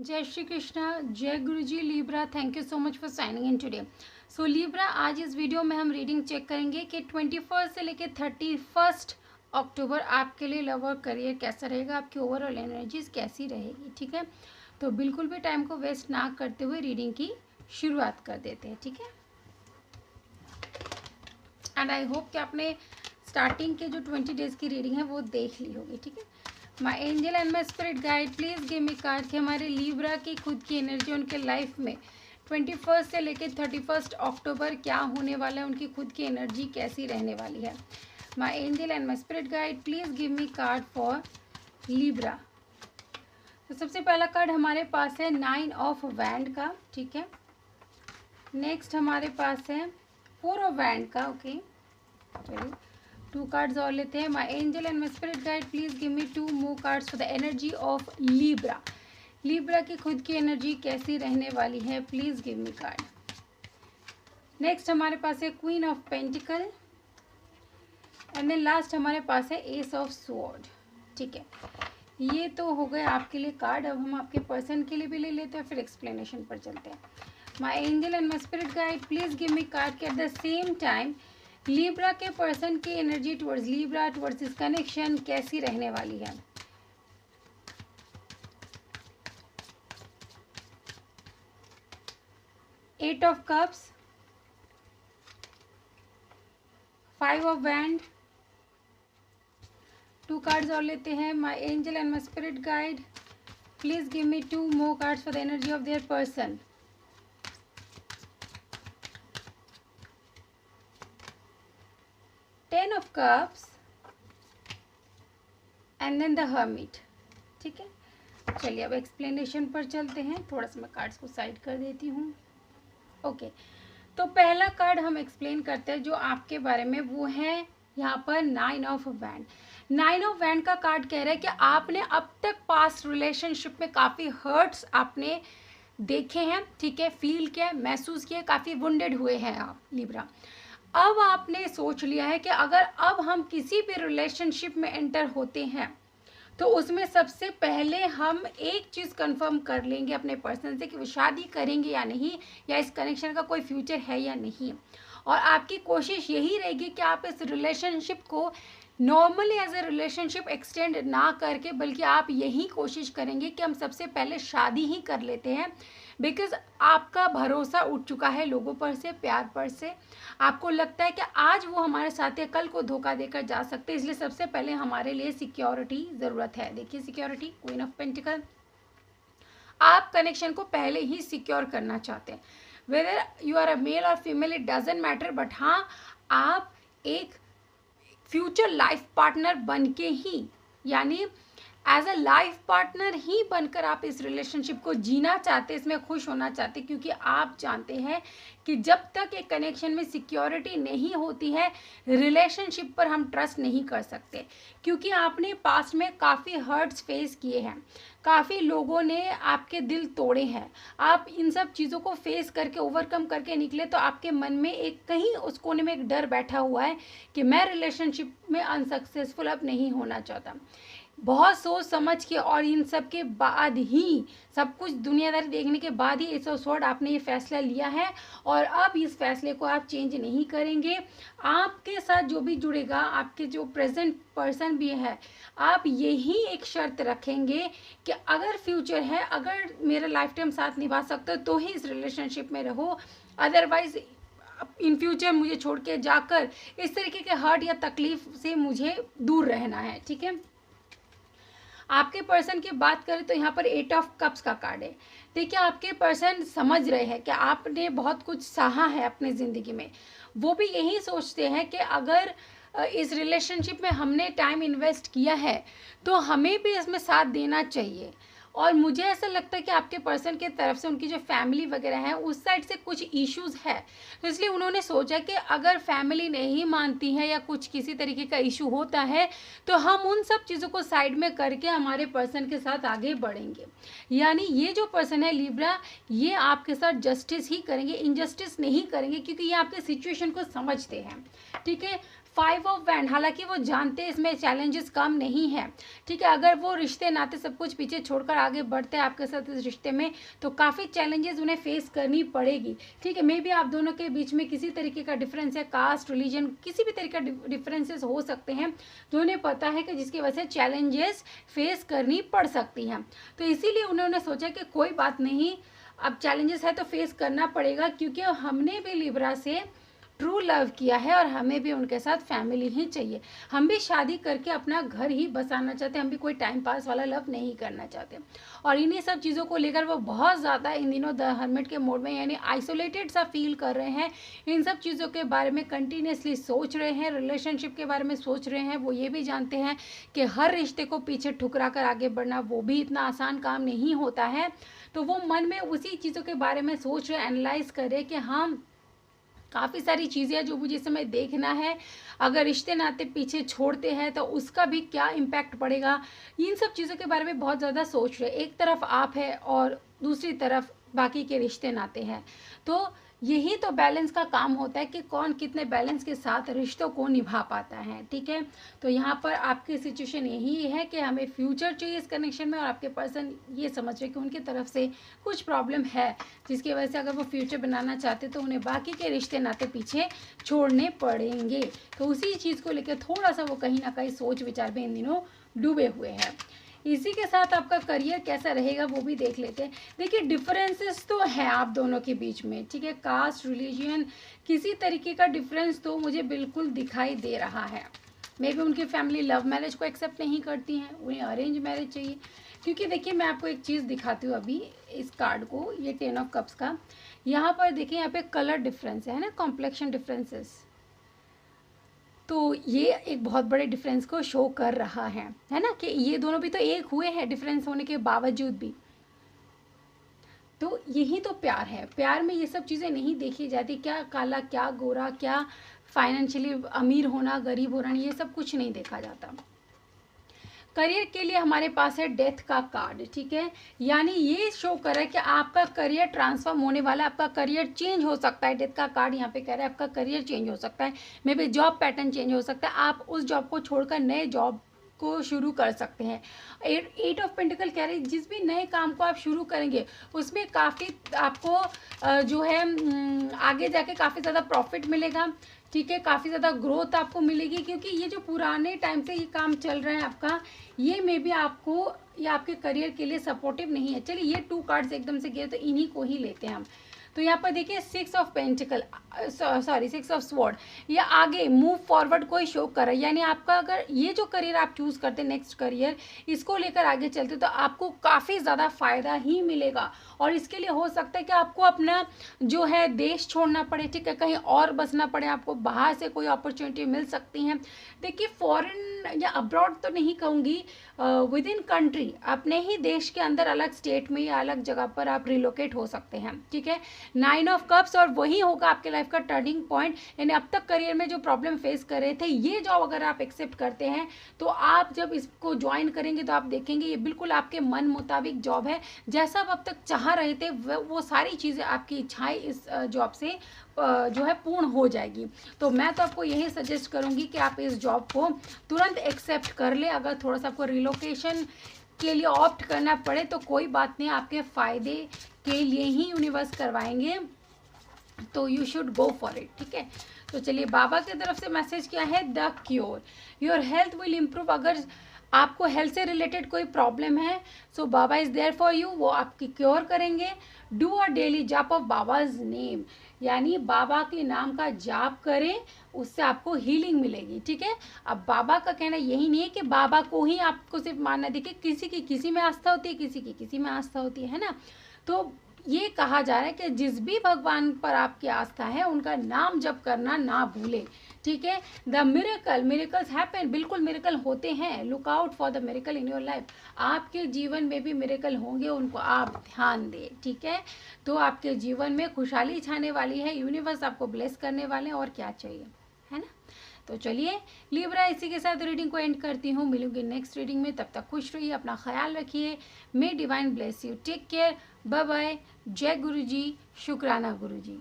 जय श्री कृष्णा, जय Guruji. Libra, thank you so much for signing in today. So Libra, आज इस वीडियो में हम रीडिंग चेक करेंगे कि 21 से लेकर 31 अक्टूबर आपके लिए लव और करियर कैसा रहेगा, आपकी ओवरऑल एनर्जीज कैसी रहेगी। ठीक है, तो बिल्कुल भी टाइम को वेस्ट ना करते हुए रीडिंग की शुरुआत कर देते हैं। ठीक है, एंड आई होप कि आपने स्टार्टिंग के जो 20 डेज की रीडिंग है वो देख ली होगी। ठीक है, माई angel and my spirit guide please give me card कि हमारे लीब्रा की खुद की एनर्जी उनके लाइफ में 21 से लेकर 31 अक्टूबर क्या होने वाला है, उनकी खुद की एनर्जी कैसी रहने वाली है। माई angel and my spirit guide please give me card for Libra. तो सबसे पहला कार्ड हमारे पास है 9 ऑफ वैंड का। ठीक है, नेक्स्ट हमारे पास है 4 ऑफ वैंड का। ओके, चलिए 2 कार्ड्स और लेते हैं। My angel and my spirit guide please give me 2 more cards for the energy of Libra. Libra की खुद की एनर्जी कैसी रहने वाली है, please give me card. Next हमारे पास है queen of pentacle and then last हमारे पास है एस ऑफ स्वॉर्ड। ठीक है, ये तो हो गए आपके लिए कार्ड। अब हम आपके पर्सन के लिए भी ले लेते हैं, फिर एक्सप्लेनेशन पर चलते हैं। My angel and my spirit guide please give me card के at the same time Libra के पर्सन की एनर्जी टुवर्ड्स लीब्रा, टुवर्ड्स इस कनेक्शन कैसी रहने वाली है। Eight of cups, 5 of wand, 2 cards और लेते हैं। My angel and my spirit guide please give me 2 more cards for the energy of their person. 10 of cups and then the hermit। ठीक है, चलिए अब एक्सप्लेनेशन पर चलते हैं। थोड़ा सा मैं कार्ड्स को साइड कर देती हूँ। ओके, तो पहला कार्ड हम एक्सप्लेन करते हैं जो आपके बारे में, वो है यहाँ पर 9 ऑफ वैंड। 9 ऑफ वैंड का कार्ड कह रहा है कि आपने अब तक पास्ट रिलेशनशिप में काफ़ी हर्ट्स आपने देखे हैं। ठीक है, फील किया, महसूस किया, काफ़ी वुंडेड हुए हैं आप लीब्रा। अब आपने सोच लिया है कि अगर अब हम किसी भी रिलेशनशिप में एंटर होते हैं तो उसमें सबसे पहले हम एक चीज़ कंफर्म कर लेंगे अपने पर्सन से कि वो शादी करेंगे या नहीं, या इस कनेक्शन का कोई फ्यूचर है या नहीं। और आपकी कोशिश यही रहेगी कि आप इस रिलेशनशिप को normally as a relationship extend ना करके, बल्कि आप यही कोशिश करेंगे कि हम सबसे पहले शादी ही कर लेते हैं। बिकॉज आपका भरोसा उठ चुका है लोगों पर से, प्यार पर से। आपको लगता है कि आज वो हमारे साथ है, कल को धोखा देकर जा सकते हैं, इसलिए सबसे पहले हमारे लिए सिक्योरिटी ज़रूरत है। देखिए सिक्योरिटी, क्वीन ऑफ पेंटिकल, आप कनेक्शन को पहले ही सिक्योर करना चाहते हैं। Whether you are a male और female it doesn't matter, but हाँ, आप एक फ्यूचर लाइफ पार्टनर बन के ही, यानी एज अ लाइफ पार्टनर ही बनकर आप इस रिलेशनशिप को जीना चाहते, इसमें खुश होना चाहते, क्योंकि आप जानते हैं कि जब तक एक कनेक्शन में सिक्योरिटी नहीं होती है, रिलेशनशिप पर हम ट्रस्ट नहीं कर सकते। क्योंकि आपने पास्ट में काफ़ी हर्ट्स फेस किए हैं, काफ़ी लोगों ने आपके दिल तोड़े हैं। आप इन सब चीज़ों को फेस करके, ओवरकम करके निकले, तो आपके मन में एक कहीं उस कोने में एक डर बैठा हुआ है कि मैं रिलेशनशिप में अनसक्सेसफुल अब नहीं होना चाहता। बहुत सोच समझ के और इन सब के बाद ही, सब कुछ दुनियादारी देखने के बाद ही एस ऑफ स्वॉर्ड आपने ये फैसला लिया है, और अब इस फैसले को आप चेंज नहीं करेंगे। आपके साथ जो भी जुड़ेगा, आपके जो प्रेजेंट पर्सन भी है, आप यही एक शर्त रखेंगे कि अगर फ्यूचर है, अगर मेरा लाइफ टाइम साथ निभा सकते हो तो ही इस रिलेशनशिप में रहो, अदरवाइज इन फ्यूचर मुझे छोड़ के जाकर इस तरीके के हर्ट या तकलीफ से मुझे दूर रहना है। ठीक है, आपके पर्सन की बात करें तो यहाँ पर 8 ऑफ कप्स का कार्ड है। देखिए आपके पर्सन समझ रहे हैं कि आपने बहुत कुछ सहा है अपनी ज़िंदगी में। वो भी यही सोचते हैं कि अगर इस रिलेशनशिप में हमने टाइम इन्वेस्ट किया है तो हमें भी इसमें साथ देना चाहिए। और मुझे ऐसा लगता है कि आपके पर्सन की तरफ से, उनकी जो फैमिली वगैरह है, उस साइड से कुछ इश्यूज है, तो इसलिए उन्होंने सोचा कि अगर फैमिली नहीं मानती है या कुछ किसी तरीके का इशू होता है तो हम उन सब चीज़ों को साइड में करके हमारे पर्सन के साथ आगे बढ़ेंगे। यानी ये जो पर्सन है लीब्रा, ये आपके साथ जस्टिस ही करेंगे, इनजस्टिस नहीं करेंगे, क्योंकि ये आपके सिचुएशन को समझते हैं। ठीक है, 5 ऑफ वैंड, हालांकि वो जानते हैं इसमें चैलेंजेस कम नहीं है, ठीक है। अगर वो रिश्ते नाते सब कुछ पीछे छोड़कर आगे बढ़ते हैं आपके साथ इस रिश्ते में, तो काफ़ी चैलेंजेस उन्हें फेस करनी पड़ेगी, ठीक है। मे बी आप दोनों के बीच में किसी तरीके का डिफरेंस है, कास्ट, रिलीजन, किसी भी तरीके का डिफरेंसेस हो सकते हैं, जो उन्हें पता है कि जिसकी वजह से चैलेंजेस फेस करनी पड़ सकती हैं। तो इसीलिए उन्होंने सोचा कि कोई बात नहीं, अब चैलेंजेस है तो फेस करना पड़ेगा, क्योंकि हमने भी लिब्रा से ट्रू लव किया है और हमें भी उनके साथ फैमिली ही चाहिए। हम भी शादी करके अपना घर ही बसाना चाहते हैं, हम भी कोई टाइम पास वाला लव नहीं करना चाहते। और इन्हीं सब चीज़ों को लेकर वो बहुत ज़्यादा इन दिनों द हर्मिट के मोड में, यानी आइसोलेटेड सा फील कर रहे हैं। इन सब चीज़ों के बारे में कंटिन्यूसली सोच रहे हैं, रिलेशनशिप के बारे में सोच रहे हैं। वो ये भी जानते हैं कि हर रिश्ते को पीछे ठुकरा कर आगे बढ़ना वो भी इतना आसान काम नहीं होता है। तो वो मन में उसी चीज़ों के बारे में सोच रहे, एनालाइज कर रहे कि हम काफ़ी सारी चीज़ें जो मुझे समय देखना है, अगर रिश्ते नाते पीछे छोड़ते हैं तो उसका भी क्या इम्पैक्ट पड़ेगा। इन सब चीज़ों के बारे में बहुत ज़्यादा सोच रहे। एक तरफ आप है और दूसरी तरफ बाकी के रिश्ते नाते हैं। तो यही तो बैलेंस का काम होता है कि कौन कितने बैलेंस के साथ रिश्तों को निभा पाता है, ठीक है। तो यहाँ पर आपकी सिचुएशन यही है कि हमें फ्यूचर चाहिए इस कनेक्शन में, और आपके पर्सन ये समझ रहे कि उनकी तरफ से कुछ प्रॉब्लम है, जिसकी वजह से अगर वो फ्यूचर बनाना चाहते तो उन्हें बाकी के रिश्ते नाते पीछे छोड़ने पड़ेंगे। तो उसी चीज़ को लेकर थोड़ा सा वो कहीं ना कहीं सोच विचार में इन दिनों डूबे हुए हैं। इसी के साथ आपका करियर कैसा रहेगा वो भी देख लेते हैं। देखिए डिफरेंसेस तो हैं आप दोनों के बीच में, ठीक है। कास्ट, रिलीजन, किसी तरीके का डिफरेंस तो मुझे बिल्कुल दिखाई दे रहा है। मे बी उनकी फैमिली लव मैरिज को एक्सेप्ट नहीं करती हैं, उन्हें अरेंज मैरिज चाहिए। क्योंकि देखिए मैं आपको एक चीज़ दिखाती हूँ अभी इस कार्ड को, ये 10 ऑफ कप्स का। यहाँ पर देखिए यहाँ पे कलर डिफरेंस है ना, कॉम्प्लेक्शन डिफरेंसेस। तो ये एक बहुत बड़े डिफरेंस को शो कर रहा है ना, कि ये दोनों भी तो एक हुए हैं डिफरेंस होने के बावजूद भी। तो यही तो प्यार है। प्यार में ये सब चीज़ें नहीं देखी जाती, क्या काला क्या गोरा, क्या फाइनेंशियली अमीर होना गरीब होना, ये सब कुछ नहीं देखा जाता। करियर के लिए हमारे पास है डेथ का कार्ड, ठीक है। यानी ये शो कर रहा है कि आपका करियर ट्रांसफॉर्म होने वाला है, आपका करियर चेंज हो सकता है। डेथ का कार्ड यहाँ पे कह रहा है आपका करियर चेंज हो सकता है, may be job pattern change हो सकता है। आप उस जॉब को छोड़कर नए जॉब को शुरू कर सकते हैं। 8 ऑफ पेंटिकल कह रहे हैं जिस भी नए काम को आप शुरू करेंगे उसमें काफ़ी आपको जो है आगे जाके काफ़ी ज़्यादा प्रॉफिट मिलेगा, ठीक है। काफ़ी ज़्यादा ग्रोथ आपको मिलेगी, क्योंकि ये जो पुराने टाइम से ये काम चल रहा है आपका, ये मे बी आपको या आपके करियर के लिए सपोर्टिव नहीं है। चलिए ये 2 कार्ड्स एकदम से गए तो इन्हीं को ही लेते हैं हम। तो यहाँ पर देखिए 6 ऑफ पेंटिकल, 6 ऑफ स्वॉर्ड, ये आगे मूव फॉरवर्ड को ही शो कर रहा है। यानी आपका अगर ये जो करियर आप चूज़ करते हैं नेक्स्ट करियर, इसको लेकर आगे चलते तो आपको काफ़ी ज़्यादा फ़ायदा ही मिलेगा। और इसके लिए हो सकता है कि आपको अपना जो है देश छोड़ना पड़े, ठीक है, कहीं और बसना पड़े, आपको बाहर से कोई अपॉर्चुनिटी मिल सकती हैं। देखिए फॉरेन या अब्रॉड तो नहीं कहूँगी, विद इन कंट्री, अपने ही देश के अंदर अलग स्टेट में या अलग जगह पर आप रिलोकेट हो सकते हैं, ठीक है। 9 ऑफ कप्स, और वही होगा आपके लाइफ का टर्निंग पॉइंट। यानी अब तक करियर में जो प्रॉब्लम फेस कर रहे थे, ये जॉब अगर आप एक्सेप्ट करते हैं तो आप जब इसको ज्वाइन करेंगे तो आप देखेंगे ये बिल्कुल आपके मन मुताबिक जॉब है। जैसा आप अब तक चाह रहे थे वो सारी चीज़ें, आपकी इच्छाएं इस जॉब से जो है पूर्ण हो जाएगी। तो मैं तो आपको यही सजेस्ट करूंगी कि आप इस जॉब को तुरंत एक्सेप्ट कर ले। अगर थोड़ा सा आपको रिलोकेशन के लिए ऑप्ट करना पड़े तो कोई बात नहीं, आपके फ़ायदे के लिए ही यूनिवर्स करवाएंगे, तो you should go for it, ठीक है। तो चलिए बाबा की तरफ से मैसेज क्या है, the cure, your health will improve. अगर आपको हेल्थ से रिलेटेड कोई प्रॉब्लम है सो बाबा इज़ देयर फॉर यू, वो आपकी क्योर करेंगे। डू अ डेली जाप ऑफ बाबाज नेम, यानी बाबा के नाम का जाप करें, उससे आपको हीलिंग मिलेगी, ठीक है। अब बाबा का कहना यही नहीं है कि बाबा को ही आपको सिर्फ मानना, देखिए किसी की किसी में आस्था होती है, किसी की किसी में आस्था होती है ना। तो ये कहा जा रहा है कि जिस भी भगवान पर आपकी आस्था है उनका नाम जप करना ना भूले, ठीक है। द मिरेकल्स हैपन, बिल्कुल मिरेकल होते हैं। Look out for the miracle in your life, आपके जीवन में भी मिरेकल होंगे, उनको आप ध्यान दें, ठीक है। तो आपके जीवन में खुशहाली छाने वाली है, यूनिवर्स आपको ब्लेस करने वाले हैं, और क्या चाहिए, है ना। तो चलिए लिब्रा, इसी के साथ रीडिंग को एंड करती हूँ। मिलूंगी नेक्स्ट रीडिंग में, तब तक खुश रहिए, अपना ख्याल रखिए। May divine bless you, take care, bye bye, जय गुरु जी, शुक्राना गुरु जी।